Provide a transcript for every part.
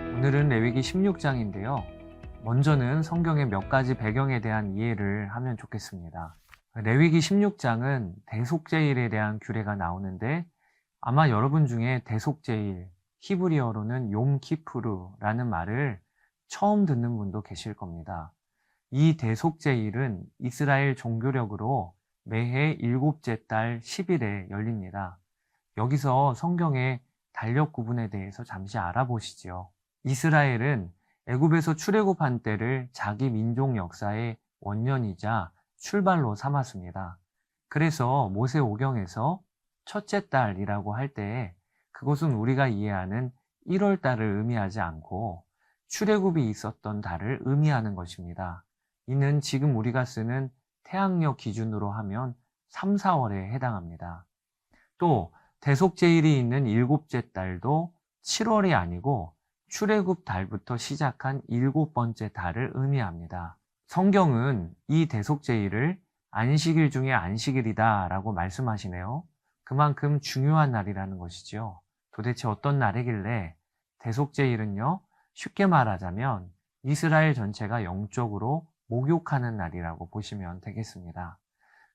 오늘은 레위기 16장인데요. 먼저는 성경의 몇 가지 배경에 대한 이해를 하면 좋겠습니다. 레위기 16장은 대속제일에 대한 규례가 나오는데 아마 여러분 중에 대속제일, 히브리어로는 욤키푸르라는 말을 처음 듣는 분도 계실 겁니다. 이 대속제일은 이스라엘 종교력으로 매해 일곱째 달 10일에 열립니다. 여기서 성경의 달력 구분에 대해서 잠시 알아보시죠. 이스라엘은 애굽에서 출애굽한 때를 자기 민족 역사의 원년이자 출발로 삼았습니다. 그래서 모세오경에서 첫째 달이라고 할 때 그것은 우리가 이해하는 1월 달을 의미하지 않고 출애굽이 있었던 달을 의미하는 것입니다. 이는 지금 우리가 쓰는 태양력 기준으로 하면 3, 4월에 해당합니다. 또 대속제일이 있는 일곱째 달도 7월이 아니고 출애굽 달부터 시작한 일곱 번째 달을 의미합니다. 성경은 이 대속제일을 안식일 중에 안식일이다 라고 말씀하시네요. 그만큼 중요한 날이라는 것이죠. 도대체 어떤 날이길래 대속제일은요, 쉽게 말하자면 이스라엘 전체가 영적으로 목욕하는 날이라고 보시면 되겠습니다.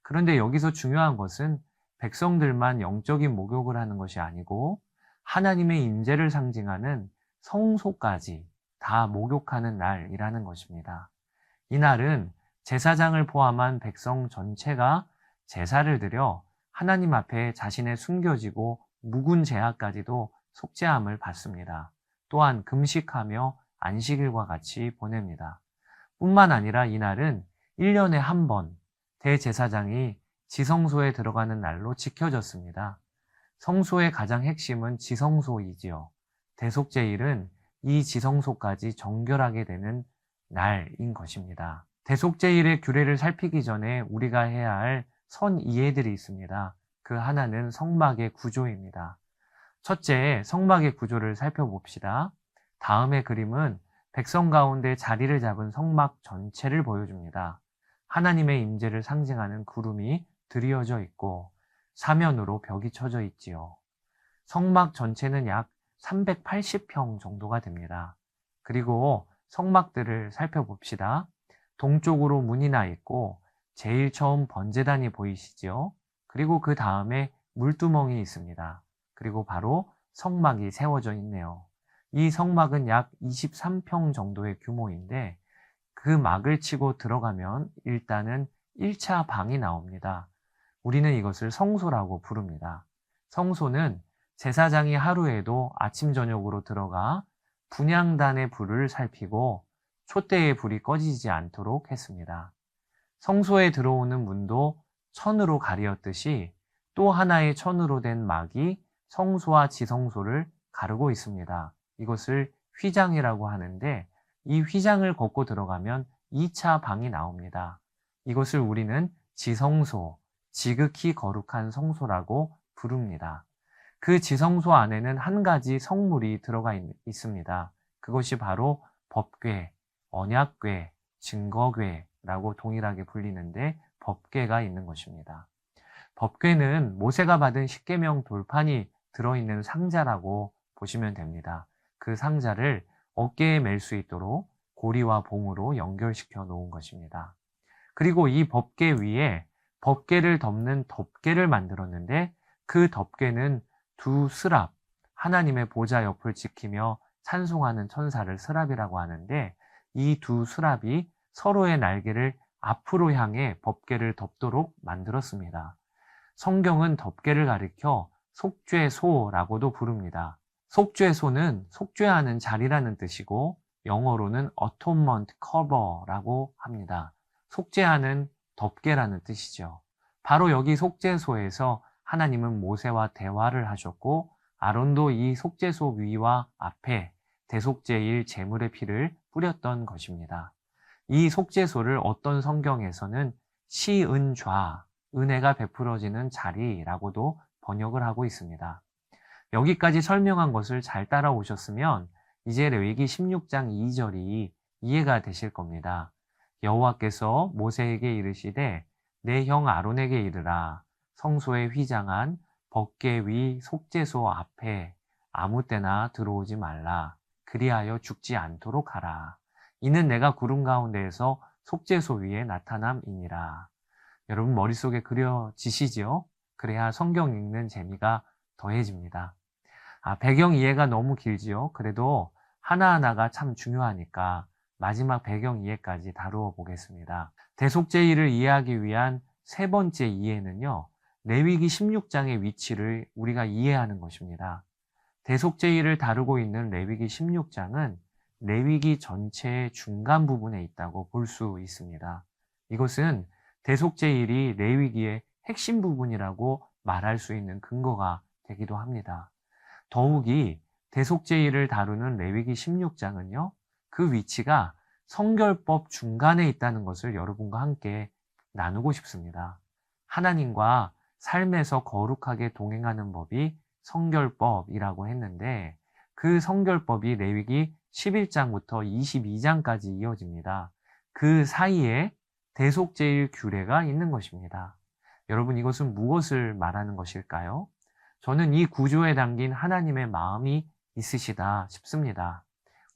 그런데 여기서 중요한 것은 백성들만 영적인 목욕을 하는 것이 아니고 하나님의 임재를 상징하는 성소까지 다 목욕하는 날이라는 것입니다. 이 날은 제사장을 포함한 백성 전체가 제사를 드려 하나님 앞에 자신의 숨겨지고 묵은 죄악까지도 속죄함을 받습니다. 또한 금식하며 안식일과 같이 보냅니다. 뿐만 아니라 이 날은 1년에 한 번 대제사장이 지성소에 들어가는 날로 지켜졌습니다. 성소의 가장 핵심은 지성소이지요. 대속제일은 이 지성소까지 정결하게 되는 날인 것입니다. 대속제일의 규례를 살피기 전에 우리가 해야 할 선 이해들이 있습니다. 그 하나는 성막의 구조입니다. 첫째, 성막의 구조를 살펴봅시다. 다음의 그림은 백성 가운데 자리를 잡은 성막 전체를 보여줍니다. 하나님의 임재를 상징하는 구름이 드리워져 있고 사면으로 벽이 쳐져 있지요. 성막 전체는 약 380평 정도가 됩니다. 그리고 성막들을 살펴봅시다. 동쪽으로 문이 나 있고 제일 처음 번제단이 보이시죠? 그리고 그 다음에 물두멍이 있습니다. 그리고 바로 성막이 세워져 있네요. 이 성막은 약 23평 정도의 규모인데 그 막을 치고 들어가면 일단은 1차 방이 나옵니다. 우리는 이것을 성소라고 부릅니다. 성소는 제사장이 하루에도 아침 저녁으로 들어가 분향단의 불을 살피고 촛대의 불이 꺼지지 않도록 했습니다. 성소에 들어오는 문도 천으로 가리었듯이 또 하나의 천으로 된 막이 성소와 지성소를 가르고 있습니다. 이것을 휘장이라고 하는데 이 휘장을 걷고 들어가면 2차 방이 나옵니다. 이것을 우리는 지성소, 지극히 거룩한 성소라고 부릅니다. 그 지성소 안에는 한 가지 성물이 들어가 있습니다. 그것이 바로 법궤, 언약궤, 증거궤라고 동일하게 불리는데 법궤가 있는 것입니다. 법궤는 모세가 받은 십계명 돌판이 들어있는 상자라고 보시면 됩니다. 그 상자를 어깨에 멜 수 있도록 고리와 봉으로 연결시켜 놓은 것입니다. 그리고 이 법궤 위에 법궤를 덮는 덮개를 만들었는데 그 덮개는 두 스랍, 하나님의 보좌 옆을 지키며 찬송하는 천사를 스랍이라고 하는데 이 두 스랍이 서로의 날개를 앞으로 향해 법궤를 덮도록 만들었습니다. 성경은 덮개를 가리켜 속죄소라고도 부릅니다. 속죄소는 속죄하는 자리라는 뜻이고 영어로는 atonement cover라고 합니다. 속죄하는 덮개라는 뜻이죠. 바로 여기 속죄소에서 하나님은 모세와 대화를 하셨고 아론도 이 속죄소 위와 앞에 대속제일 제물의 피를 뿌렸던 것입니다. 이 속죄소를 어떤 성경에서는 시은좌, 은혜가 베풀어지는 자리라고도 번역을 하고 있습니다. 여기까지 설명한 것을 잘 따라오셨으면 이제 레위기 16장 2절이 이해가 되실 겁니다. 여호와께서 모세에게 이르시되 내 형 아론에게 이르라. 성소에 휘장한 법궤 위 속죄소 앞에 아무 때나 들어오지 말라. 그리하여 죽지 않도록 하라. 이는 내가 구름 가운데에서 속죄소 위에 나타남이니라. 여러분 머릿속에 그려지시지요? 그래야 성경 읽는 재미가 더해집니다. 배경 이해가 너무 길지요? 그래도 하나하나가 참 중요하니까 마지막 배경 이해까지 다루어 보겠습니다. 대속죄일을 이해하기 위한 세 번째 이해는요, 레위기 16장의 위치를 우리가 이해하는 것입니다. 대속죄일을 다루고 있는 레위기 16장은 레위기 전체의 중간 부분에 있다고 볼 수 있습니다. 이것은 대속죄일이 레위기의 핵심 부분이라고 말할 수 있는 근거가 되기도 합니다. 더욱이 대속죄일을 다루는 레위기 16장은요, 그 위치가 성결법 중간에 있다는 것을 여러분과 함께 나누고 싶습니다. 하나님과 삶에서 거룩하게 동행하는 법이 성결법이라고 했는데 그 성결법이 레위기 11장부터 22장까지 이어집니다. 그 사이에 대속죄일 규례가 있는 것입니다. 여러분 이것은 무엇을 말하는 것일까요? 저는 이 구조에 담긴 하나님의 마음이 있으시다 싶습니다.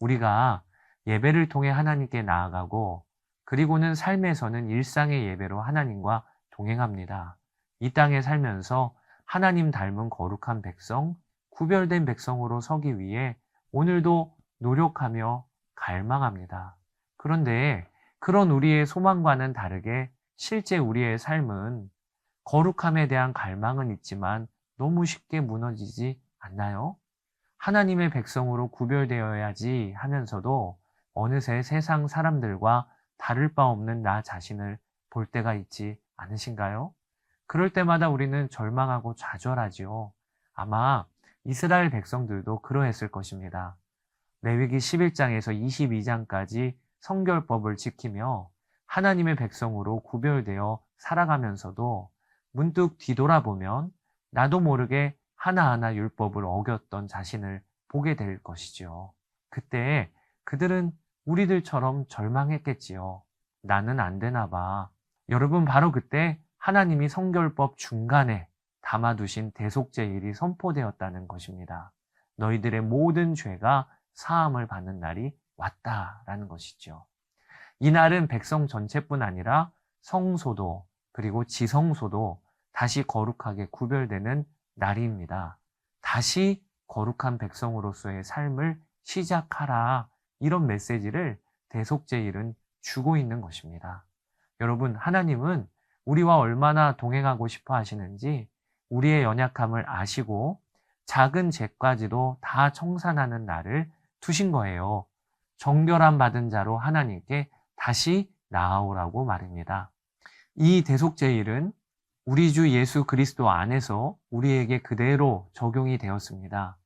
우리가 예배를 통해 하나님께 나아가고 그리고는 삶에서는 일상의 예배로 하나님과 동행합니다. 이 땅에 살면서 하나님 닮은 거룩한 백성, 구별된 백성으로 서기 위해 오늘도 노력하며 갈망합니다. 그런데 그런 우리의 소망과는 다르게 실제 우리의 삶은 거룩함에 대한 갈망은 있지만 너무 쉽게 무너지지 않나요? 하나님의 백성으로 구별되어야지 하면서도 어느새 세상 사람들과 다를 바 없는 나 자신을 볼 때가 있지 않으신가요? 그럴 때마다 우리는 절망하고 좌절하지요. 아마 이스라엘 백성들도 그러했을 것입니다. 레위기 11장에서 22장까지 성결법을 지키며 하나님의 백성으로 구별되어 살아가면서도 문득 뒤돌아보면 나도 모르게 하나하나 율법을 어겼던 자신을 보게 될 것이지요. 그때 그들은 우리들처럼 절망했겠지요. 나는 안 되나 봐. 여러분 바로 그때 하나님이 성결법 중간에 담아두신 대속죄일이 선포되었다는 것입니다. 너희들의 모든 죄가 사함을 받는 날이 왔다라는 것이죠. 이 날은 백성 전체뿐 아니라 성소도 그리고 지성소도 다시 거룩하게 구별되는 날입니다. 다시 거룩한 백성으로서의 삶을 시작하라. 이런 메시지를 대속죄일은 주고 있는 것입니다. 여러분, 하나님은 우리와 얼마나 동행하고 싶어 하시는지 우리의 연약함을 아시고 작은 죄까지도 다 청산하는 날을 두신 거예요. 정결함 받은 자로 하나님께 다시 나아오라고 말입니다. 이 대속죄일은 우리 주 예수 그리스도 안에서 우리에게 그대로 적용이 되었습니다.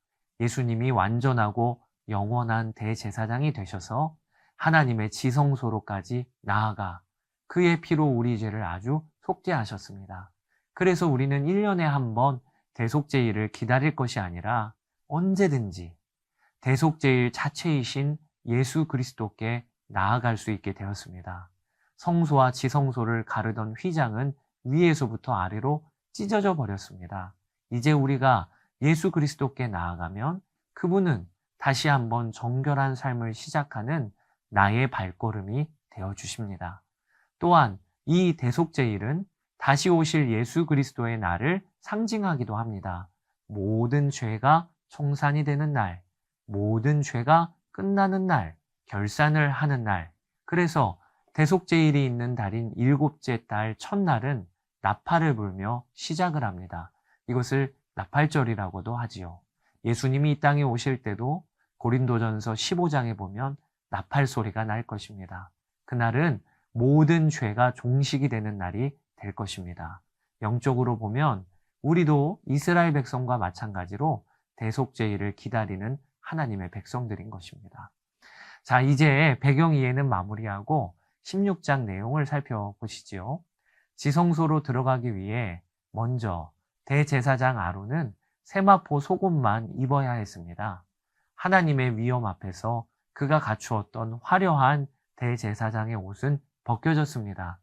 예수님이 완전하고 영원한 대제사장이 되셔서 하나님의 지성소로까지 나아가 그의 피로 우리 죄를 아주 속죄하셨습니다. 그래서 우리는 1년에 한 번 대속죄일을 기다릴 것이 아니라 언제든지 대속죄일 자체이신 예수 그리스도께 나아갈 수 있게 되었습니다. 성소와 지성소를 가르던 휘장은 위에서부터 아래로 찢어져 버렸습니다. 이제 우리가 예수 그리스도께 나아가면 그분은 다시 한번 정결한 삶을 시작하는 나의 발걸음이 되어주십니다. 또한 이 대속죄일은 다시 오실 예수 그리스도의 날을 상징하기도 합니다. 모든 죄가 청산이 되는 날, 모든 죄가 끝나는 날, 결산을 하는 날. 그래서 대속죄일이 있는 달인 일곱째 달 첫날은 나팔을 불며 시작을 합니다. 이것을 나팔절이라고도 하지요. 예수님이 이 땅에 오실 때도 고린도전서 15장에 보면 나팔 소리가 날 것입니다. 그날은 모든 죄가 종식이 되는 날이 될 것입니다. 영적으로 보면 우리도 이스라엘 백성과 마찬가지로 대속죄일을 기다리는 하나님의 백성들인 것입니다. 자, 이제 배경 이해는 마무리하고 16장 내용을 살펴보시지요. 지성소로 들어가기 위해 먼저 대제사장 아론은 세마포 속옷만 입어야 했습니다. 하나님의 위엄 앞에서 그가 갖추었던 화려한 대제사장의 옷은 벗겨졌습니다.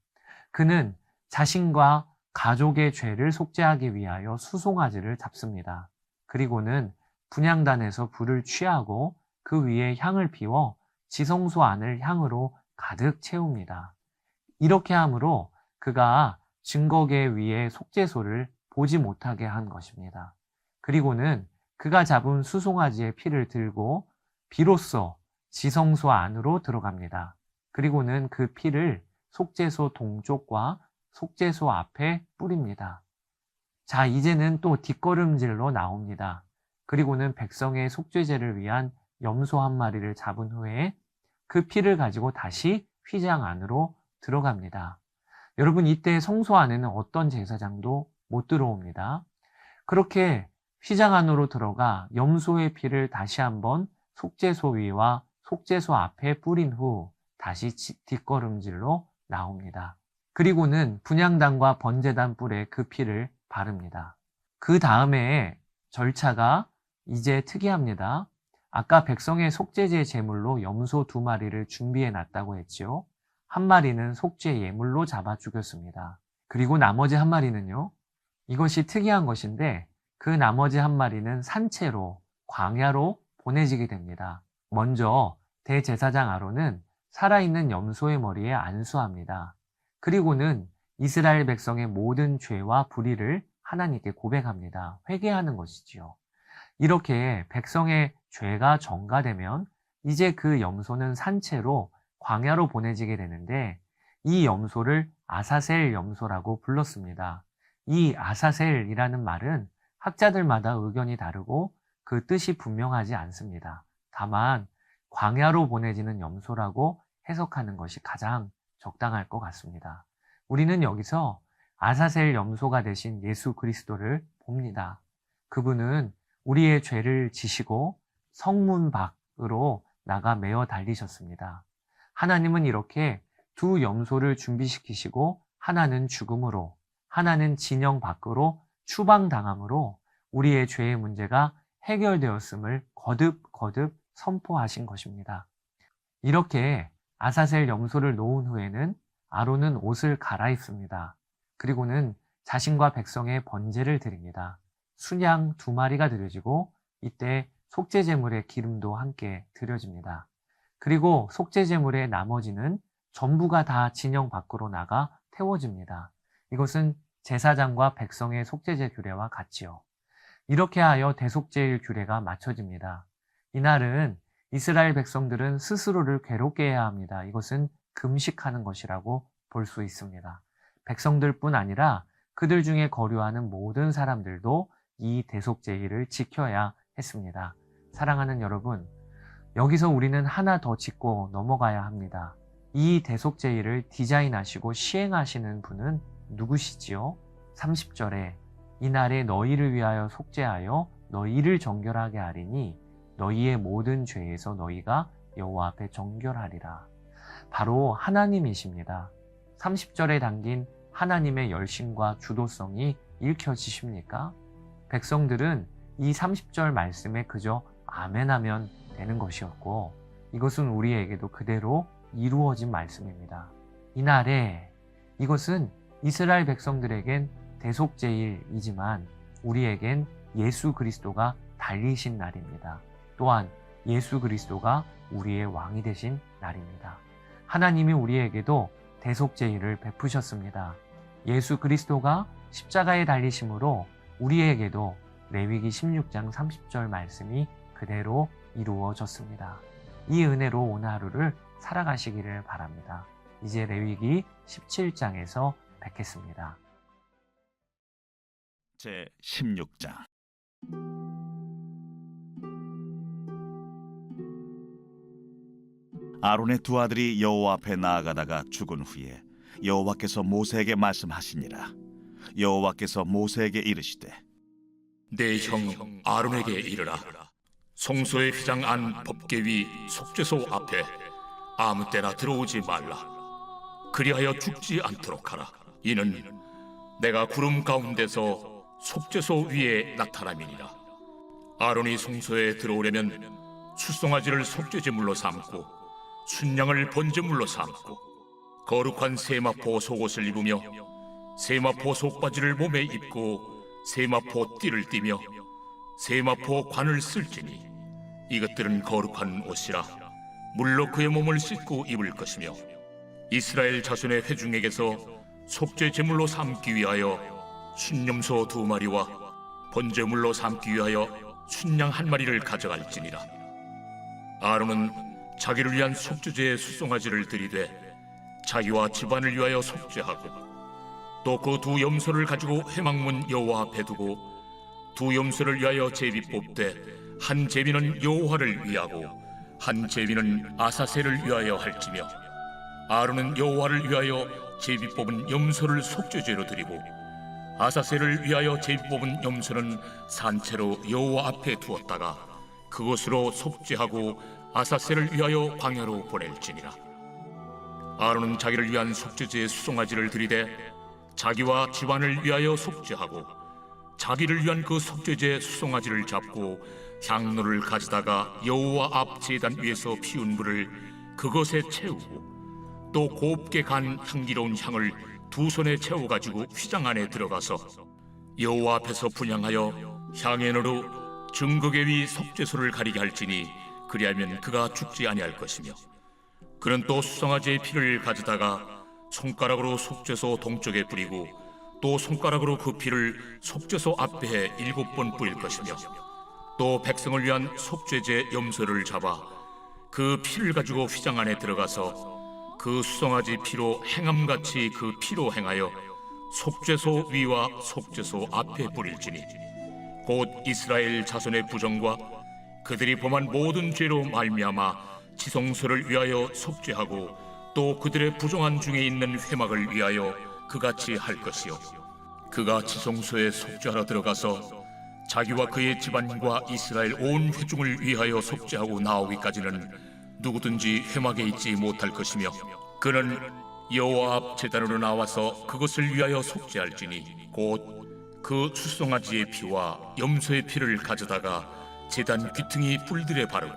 그는 자신과 가족의 죄를 속죄하기 위하여 수송아지를 잡습니다. 그리고는 분향단에서 불을 취하고 그 위에 향을 피워 지성소 안을 향으로 가득 채웁니다. 이렇게 함으로 그가 증거계 위에 속죄소를 보지 못하게 한 것입니다. 그리고는 그가 잡은 수송아지의 피를 들고 비로소 지성소 안으로 들어갑니다. 그리고는 그 피를 속죄소 동쪽과 속죄소 앞에 뿌립니다. 자, 이제는 또 뒷걸음질로 나옵니다. 그리고는 백성의 속죄제를 위한 염소 한 마리를 잡은 후에 그 피를 가지고 다시 휘장 안으로 들어갑니다. 여러분, 이때 성소 안에는 어떤 제사장도 못 들어옵니다. 그렇게 휘장 안으로 들어가 염소의 피를 다시 한번 속죄소 위와 속죄소 앞에 뿌린 후 다시 뒷걸음질로 나옵니다. 그리고는 분향단과 번제단 뿔에 그 피를 바릅니다. 그 다음에 절차가 이제 특이합니다. 아까 백성의 속죄제 제물로 염소 2마리를 준비해 놨다고 했죠. 한 마리는 속죄 예물로 잡아 죽였습니다. 그리고 나머지 한 마리는요, 이것이 특이한 것인데 그 나머지 한 마리는 산채로 광야로 보내지게 됩니다. 먼저 대제사장 아론은 살아있는 염소의 머리에 안수합니다. 그리고는 이스라엘 백성의 모든 죄와 불의를 하나님께 고백합니다. 회개하는 것이지요. 이렇게 백성의 죄가 전가되면 이제 그 염소는 산채로 광야로 보내지게 되는데 이 염소를 아사셀 염소라고 불렀습니다. 이 아사셀이라는 말은 학자들마다 의견이 다르고 그 뜻이 분명하지 않습니다. 다만 광야로 보내지는 염소라고 해석하는 것이 가장 적당할 것 같습니다. 우리는 여기서 아사셀 염소가 되신 예수 그리스도를 봅니다. 그분은 우리의 죄를 지시고 성문 밖으로 나가 매어 달리셨습니다. 하나님은 이렇게 2 염소를 준비시키시고 하나는 죽음으로, 하나는 진영 밖으로 추방당함으로 우리의 죄의 문제가 해결되었음을 거듭 선포하신 것입니다. 이렇게 아사셀 염소를 놓은 후에는 아론은 옷을 갈아입습니다. 그리고는 자신과 백성의 번제를 드립니다. 순양 2마리가 드려지고 이때 속죄제물의 기름도 함께 드려집니다. 그리고 속죄제물의 나머지는 전부가 다 진영 밖으로 나가 태워집니다. 이것은 제사장과 백성의 속죄제 규례와 같지요. 이렇게 하여 대속죄일 규례가 마쳐집니다. 이날은 이스라엘 백성들은 스스로를 괴롭게 해야 합니다. 이것은 금식하는 것이라고 볼 수 있습니다. 백성들뿐 아니라 그들 중에 거류하는 모든 사람들도 이 대속죄일을 지켜야 했습니다. 사랑하는 여러분, 여기서 우리는 하나 더 짚고 넘어가야 합니다. 이 대속죄일을 디자인하시고 시행하시는 분은 누구시지요? 30절에 이날에 너희를 위하여 속죄하여 너희를 정결하게 하리니 너희의 모든 죄에서 너희가 여호와 앞에 정결하리라. 바로 하나님이십니다. 30절에 담긴 하나님의 열심과 주도성이 읽혀지십니까? 백성들은 이 30절 말씀에 그저 아멘하면 되는 것이었고 이것은 우리에게도 그대로 이루어진 말씀입니다. 이날에 이것은 이스라엘 백성들에겐 대속죄일이지만 우리에겐 예수 그리스도가 달리신 날입니다. 또한 예수 그리스도가 우리의 왕이 되신 날입니다. 하나님이 우리에게도 대속죄일을 베푸셨습니다. 예수 그리스도가 십자가에 달리심으로 우리에게도 레위기 16장 30절 말씀이 그대로 이루어졌습니다. 이 은혜로 오늘 하루를 살아가시기를 바랍니다. 이제 레위기 17장에서 뵙겠습니다. 제 16장 아론의 2 아들이 여호와 앞에 나아가다가 죽은 후에 여호와께서 모세에게 말씀하시니라. 여호와께서 모세에게 이르시되 내 형 아론에게 이르라. 성소의 휘장 안 법궤 위 속죄소 앞에 아무 때나 들어오지 말라. 그리하여 죽지 않도록 하라. 이는 내가 구름 가운데서 속죄소 위에 나타남이니라. 아론이 성소에 들어오려면 숫송아지를 속죄제물로 삼고 순양을 번제물로 삼고 거룩한 세마포 속옷을 입으며 세마포 속바지를 몸에 입고 세마포 띠를 띠며 세마포 관을 쓸지니 이것들은 거룩한 옷이라 물로 그의 몸을 씻고 입을 것이며 이스라엘 자손의 회중에게서 속죄 제물로 삼기 위하여 순염소 2마리와 번제물로 삼기 위하여 순양 1마리를 가져갈지니라. 아론은 자기를 위한 속죄제의 수송아지를 들이되 자기와 집안을 위하여 속죄하고 또 그 2 염소를 가지고 회막문 여호와 앞에 두고 2 염소를 위하여 제비 뽑되 한 제비는 여호와를 위하고 한 제비는 아사셀을 위하여 할지며 아론은 여호와를 위하여 제비 뽑은 염소를 속죄제로 드리고 아사셀을 위하여 제비 뽑은 염소는 산채로 여호와 앞에 두었다가 그것으로 속죄하고 아사셀을 위하여 광야로 보낼지니라. 아론은 자기를 위한 속죄제의 수송아지를 들이되 자기와 집안을 위하여 속죄하고 자기를 위한 그 속죄제의 수송아지를 잡고 향로를 가져다가 여호와 앞 제단 위에서 피운 불을 그것에 채우고 또 곱게 간 향기로운 향을 2 손에 채워 가지고 휘장 안에 들어가서 여호와 앞에서 분향하여 향연으로 증거계 위 속죄소를 가리게 할지니 그리하면 그가 죽지 아니할 것이며 그는 또 수송아지의 피를 가져다가 손가락으로 속죄소 동쪽에 뿌리고 또 손가락으로 그 피를 속죄소 앞에 7번 뿌릴 것이며 또 백성을 위한 속죄제 염소를 잡아 그 피를 가지고 휘장 안에 들어가서 그 수송아지 피로 행함같이 그 피로 행하여 속죄소 위와 속죄소 앞에 뿌릴지니 곧 이스라엘 자손의 부정과 그들이 범한 모든 죄로 말미암아 지성소를 위하여 속죄하고 또 그들의 부정한 중에 있는 회막을 위하여 그같이 할 것이요 그가 지성소에 속죄하러 들어가서 자기와 그의 집안과 이스라엘 온 회중을 위하여 속죄하고 나오기까지는 누구든지 회막에 있지 못할 것이며 그는 여호와 앞 제단으로 나와서 그것을 위하여 속죄할지니 곧 그 수송아지의 피와 염소의 피를 가져다가 제단 귀퉁이 뿔들에 바르고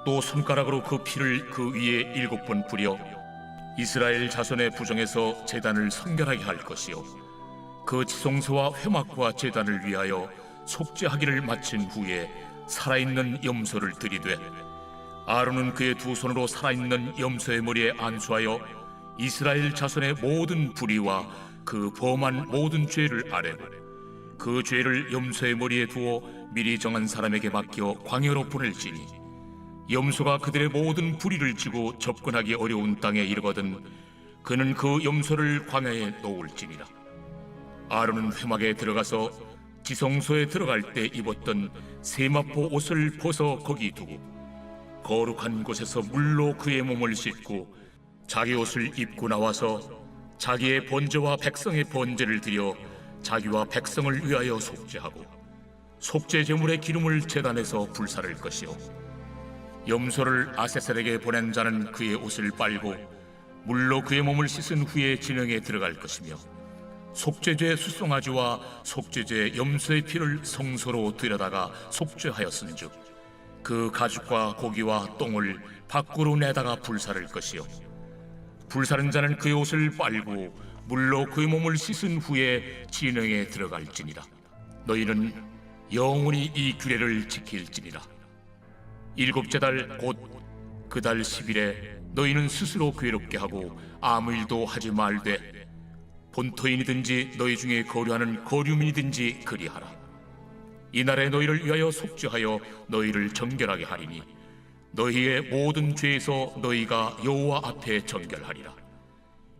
또 손가락으로 그 피를 그 위에 7번 뿌려 이스라엘 자손의 부정에서 제단을 성결하게 할 것이요 그 지성소와 회막과 제단을 위하여 속죄하기를 마친 후에 살아있는 염소를 들이되 아론은 그의 2 손으로 살아있는 염소의 머리에 안수하여 이스라엘 자손의 모든 불의와 그 범한 모든 죄를 아뢰고 그 죄를 염소의 머리에 두어 미리 정한 사람에게 맡겨 광야로 보낼지니 염소가 그들의 모든 불의를 지고 접근하기 어려운 땅에 이르거든 그는 그 염소를 광야에 놓을지니라. 아론은 회막에 들어가서 지성소에 들어갈 때 입었던 세마포 옷을 벗어 거기 두고 거룩한 곳에서 물로 그의 몸을 씻고 자기 옷을 입고 나와서 자기의 번제와 백성의 번제를 드려 자기와 백성을 위하여 속죄하고 속죄 제물의 기름을 제단에서 불사를 것이요 염소를 아세셀에게 보낸 자는 그의 옷을 빨고 물로 그의 몸을 씻은 후에 진영에 들어갈 것이며 속죄제 수송아지와 속죄제 염소의 피를 성소로 들여다가 속죄하였은즉 그 가죽과 고기와 똥을 밖으로 내다가 불사를 것이요 불사른 자는 그의 옷을 빨고 물로 그의 몸을 씻은 후에 진영에 들어갈지니라. 너희는 영원히 이 규례를 지킬지니라. 7째 달 곧 그 달 10일에 너희는 스스로 괴롭게 하고 아무 일도 하지 말되 본토인이든지 너희 중에 거류하는 거류민이든지 그리하라. 이날에 너희를 위하여 속죄하여 너희를 정결하게 하리니 너희의 모든 죄에서 너희가 여호와 앞에 정결하리라.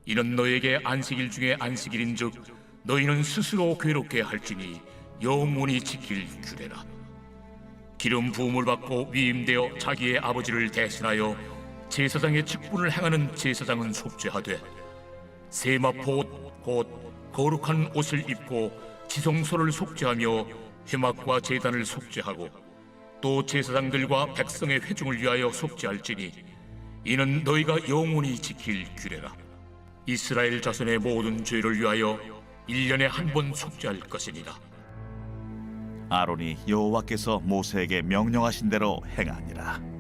이는 너희에게 안식일 중에 안식일인즉 너희는 스스로 괴롭게 할지니 영원히 지킬 규례라. 기름 부음을 받고 위임되어 자기의 아버지를 대신하여 제사장의 직분을 행하는 제사장은 속죄하되 세마포 옷 곧 거룩한 옷을 입고 지성소를 속죄하며 회막과 제단을 속죄하고 또 제사장들과 백성의 회중을 위하여 속죄할지니 이는 너희가 영원히 지킬 규례라. 이스라엘 자손의 모든 죄를 위하여 1년에 한 번 속죄할 것이니라. 아론이 여호와께서 모세에게 명령하신 대로 행하니라.